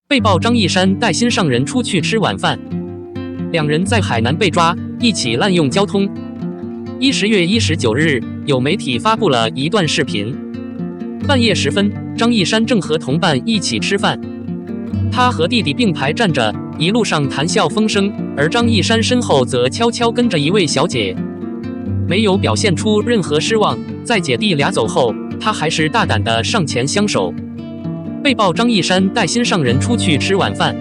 被曝张一山带心上人出去吃晚饭，两人在海南被抓，一起滥用交通。10月19日，有媒体发布了一段视频。半夜时分，张一山正和同伴一起吃饭，他和弟弟并排站着，一路上谈笑风生，而张一山身后则悄悄跟着一位小姐，没有表现出任何失望。在姐弟俩走后，他还是大胆地上前相守。被曝张一山带心上人出去吃晚饭，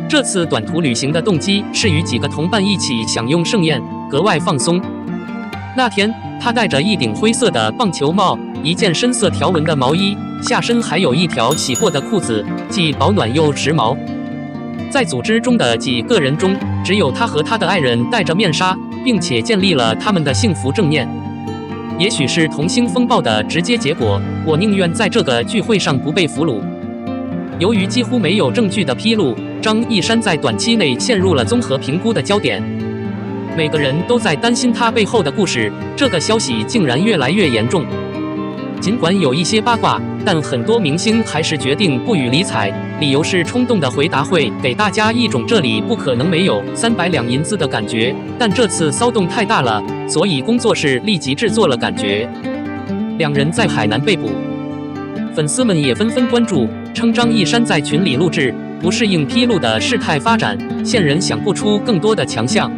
这次短途旅行的动机是与几个同伴一起享用盛宴，格外放松。那天，他戴着一顶灰色的棒球帽，一件深色条纹的毛衣，下身还有一条洗过的裤子，既保暖又时髦。在组织中的几个人中，只有他和他的爱人戴着面纱，并且建立了他们的幸福正念。也许是同性风暴的直接结果，我宁愿在这个聚会上不被俘虏。由于几乎没有证据的披露，张一山在短期内陷入了综合评估的焦点。每个人都在担心他背后的故事，这个消息竟然越来越严重。尽管有一些八卦，但很多明星还是决定不予理睬，理由是冲动的回答会给大家一种这里不可能没有300两银子的感觉。但这次骚动太大了，所以工作室立即制作了感觉。两人在海南被捕，粉丝们也纷纷关注，称张一山在群里录制，不适应披露的事态发展，线人想不出更多的强项。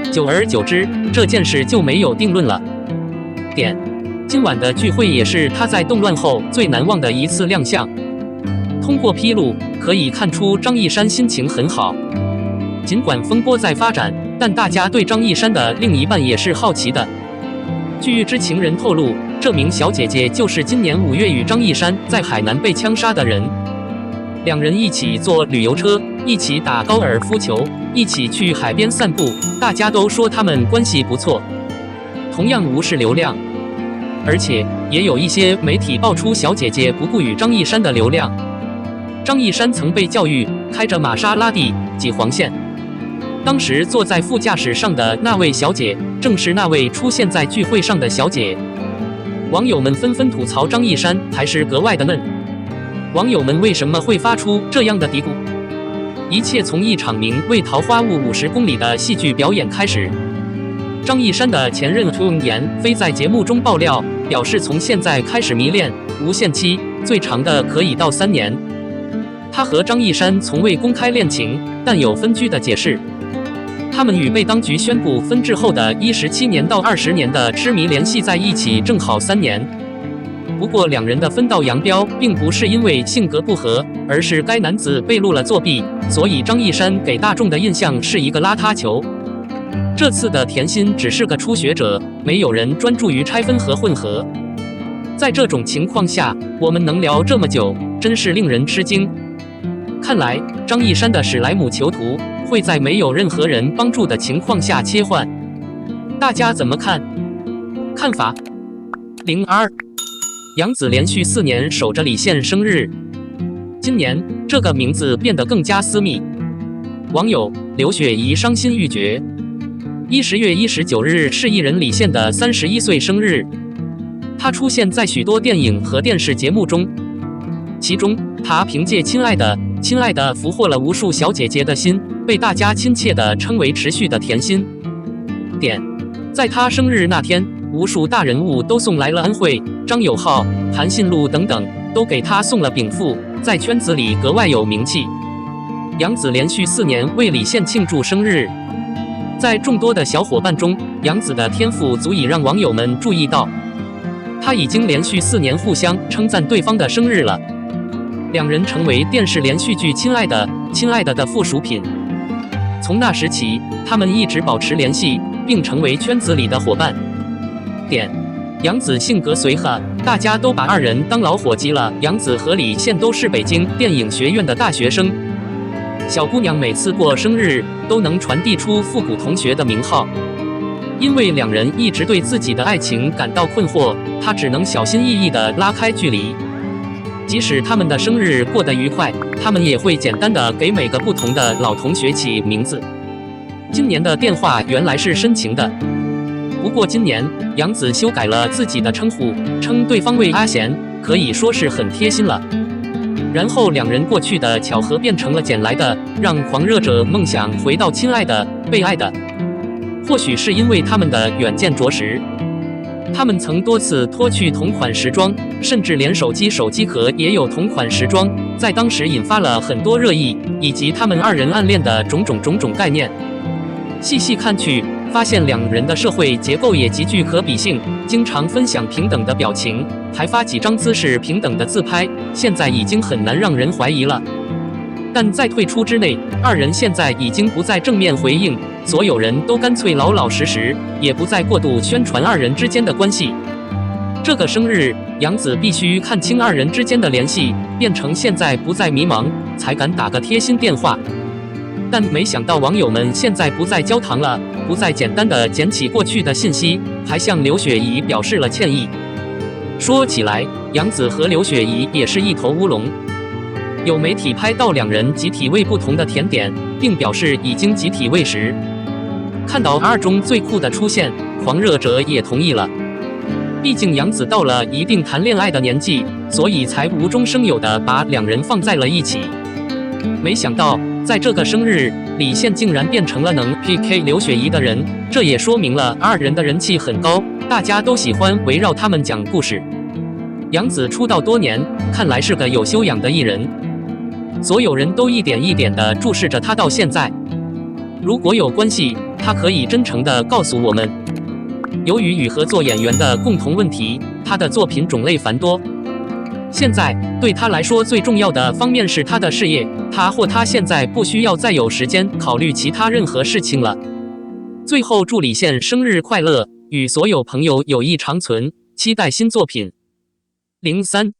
久而久之，这件事就没有定论了。今晚的聚会也是他在动乱后最难忘的一次亮相。通过披露可以看出张一山心情很好。尽管风波在发展，但大家对张一山的另一半也是好奇的。据知情人透露，这名小姐姐就是今年5月与张一山在海南被枪杀的人。两人一起坐旅游车，一起打高尔夫球，一起去海边散步，大家都说他们关系不错。同样无视流量。而且也有一些媒体爆出小姐姐不顾与张一山的流量。张一山曾被教育开着玛莎拉蒂挤黄线，当时坐在副驾驶上的那位小姐，正是那位出现在聚会上的小姐。网友们纷纷吐槽张一山还是格外的嫩。网友们为什么会发出这样的嘀咕？一切从一场名为《桃花坞50公里》的戏剧表演开始。张一山的前任涂妍飞在节目中爆料，表示从现在开始迷恋，无限期，最长的可以到3年。他和张一山从未公开恋情，但有分居的解释。他们与被当局宣布分治后的17年到20年的痴迷联系在一起，正好3年。不过两人的分道扬镳，并不是因为性格不合，而是该男子被录了作弊，所以张一山给大众的印象是一个邋遢球。这次的甜心只是个初学者，没有人专注于拆分和混合。在这种情况下，我们能聊这么久，真是令人吃惊。看来张一山的史莱姆囚徒会在没有任何人帮助的情况下切换，大家怎么看？看法02。杨紫连续4年守着李现生日，今年这个名字变得更加私密。网友刘雪怡伤心欲绝。10月19日是艺人李现的31岁生日，他出现在许多电影和电视节目中，其中他凭借《亲爱的，亲爱的》俘获了无数小姐姐的心，被大家亲切地称为持续的甜心。在他生日那天，无数大人物都送来了恩惠，张友浩、韩信路等等都给他送了禀赋，在圈子里格外有名气。杨紫连续4年为李现庆祝生日。在众多的小伙伴中，杨紫的天赋足以让网友们注意到，她已经连续4年互相称赞对方的生日了。两人成为电视连续剧《亲爱的，亲爱的》的附属品。从那时起，他们一直保持联系，并成为圈子里的伙伴。杨紫性格随和，大家都把二人当老伙计了。杨紫和李现都是北京电影学院的大学生。小姑娘每次过生日都能传递出复古同学的名号。因为两人一直对自己的爱情感到困惑，她只能小心翼翼地拉开距离。即使他们的生日过得愉快，他们也会简单地给每个不同的老同学起名字。今年的电话原来是深情的，不过今年杨紫修改了自己的称呼，称对方为阿贤，可以说是很贴心了。然后两人过去的巧合变成了捡来的，让狂热者梦想回到亲爱的、被爱的。或许是因为他们的远见着实，他们曾多次脱去同款时装，甚至连手机壳也有同款时装，在当时引发了很多热议，以及他们二人暗恋的种种概念。细细看去，发现两人的社会结构也极具可比性，经常分享平等的表情，还发几张姿势平等的自拍，现在已经很难让人怀疑了。但在退出之内，二人现在已经不再正面回应，所有人都干脆老老实实，也不再过度宣传二人之间的关系。这个生日，杨子必须看清二人之间的联系，变成现在不再迷茫，才敢打个贴心电话。但没想到网友们现在不再焦糖了，不再简单的捡起过去的信息，还向刘雪怡表示了歉意。说起来，杨子和刘雪怡也是一头乌龙。有媒体拍到两人集体喂不同的甜点，并表示已经集体喂食。看到二中最酷的出现，狂热者也同意了。毕竟杨子到了一定谈恋爱的年纪，所以才无中生有的把两人放在了一起。没想到在这个生日，李现竟然变成了能 PK 刘雪怡的人，这也说明了二人的人气很高，大家都喜欢围绕他们讲故事。杨子出道多年，看来是个有修养的艺人，所有人都一点一点地注视着他到现在。如果有关系，他可以真诚地告诉我们。由于与合作演员的共同问题，他的作品种类繁多。现在对他来说最重要的方面是他的事业，他现在不需要再有时间考虑其他任何事情了。最后祝李现生日快乐，与所有朋友友谊长存，期待新作品。03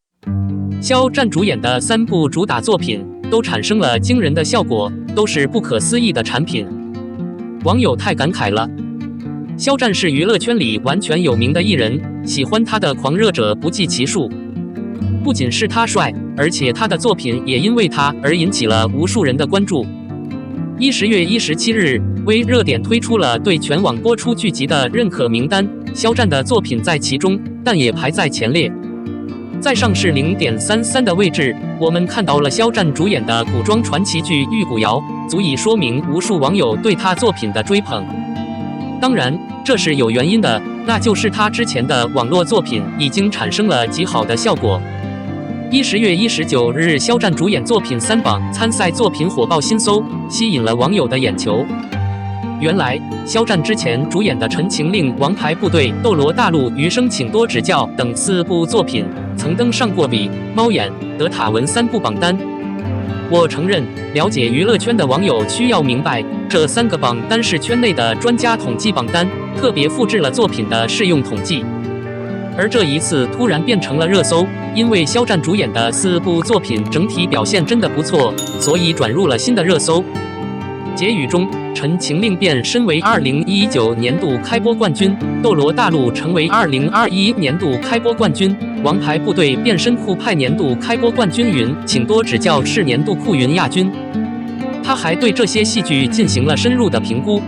肖战主演的3部主打作品都产生了惊人的效果，都是不可思议的产品。网友太感慨了。肖战是娱乐圈里完全有名的艺人，喜欢他的狂热者不计其数。不仅是他帅，而且他的作品也因为他而引起了无数人的关注。10月17日，微热点推出了对全网播出剧集的认可名单，肖战的作品在其中，但也排在前列。在上是 0.33 的位置，我们看到了肖战主演的古装传奇剧《玉骨遥》，足以说明无数网友对他作品的追捧。当然，这是有原因的，那就是他之前的网络作品已经产生了极好的效果。10月19日，肖战主演作品3榜参赛作品火爆新搜，吸引了网友的眼球。原来，肖战之前主演的《陈情令》《王牌部队》《斗罗大陆》《余生请多指教》等4部作品，曾登上过比、猫眼、德塔文3部榜单。我承认，了解娱乐圈的网友需要明白，这3个榜单是圈内的专家统计榜单，特别复制了作品的适用统计。而这一次突然变成了热搜，因为肖战主演的4部作品整体表现真的不错，所以转入了新的热搜。结语中，《陈情令》便身为2019年度开播冠军，《斗罗大陆》成为2021年度开播冠军，《王牌部队》变身酷派年度开播冠军云，请多指教是年度酷云亚军。他还对这些戏剧进行了深入的评估。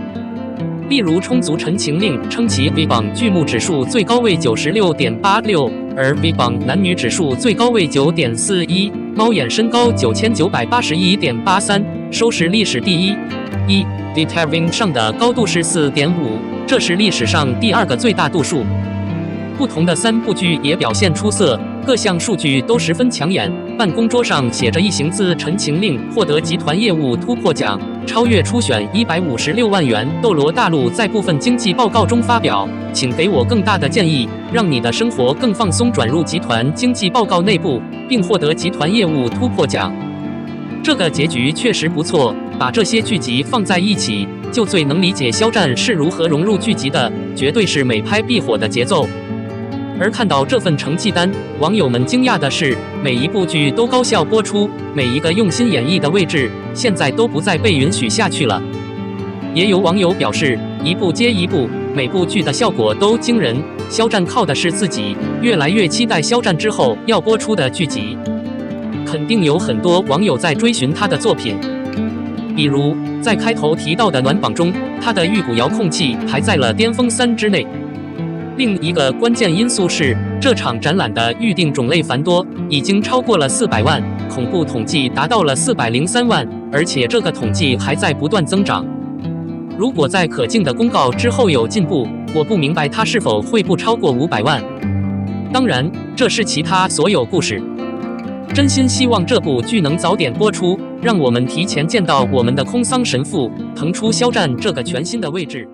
例如充足《陈情令》称其 V 榜剧目指数最高为 96.86， 而 V 榜男女指数最高为 9.41， 猫眼身高 9981.83， 收视历史第一。Detaving 上的高度是 4.5， 这是历史上第2个最大度数。不同的3部剧也表现出色，各项数据都十分抢眼。办公桌上写着一行字《陈情令》获得集团业务突破奖，超越初选156万元。斗罗大陆在部分经济报告中发表，请给我更大的建议，让你的生活更放松，转入集团经济报告内部，并获得集团业务突破奖。这个结局确实不错，把这些剧集放在一起，就最能理解肖战是如何融入剧集的，绝对是每拍必火的节奏。而看到这份成绩单，网友们惊讶的是，每一部剧都高效播出，每一个用心演绎的位置，现在都不再被允许下去了。也有网友表示，一部接一部，每部剧的效果都惊人，肖战靠的是自己，越来越期待肖战之后要播出的剧集。肯定有很多网友在追寻他的作品，比如在开头提到的暖榜中，他的《玉骨遥控器》排在了巅峰3之内。另一个关键因素是，这场展览的预定种类繁多，已经超过了400万，恐怖统计达到了403万，而且这个统计还在不断增长。如果在可敬的公告之后有进步，我不明白它是否会不超过500万。当然，这是其他所有故事。真心希望这部剧能早点播出，让我们提前见到我们的空桑神父腾出肖战这个全新的位置。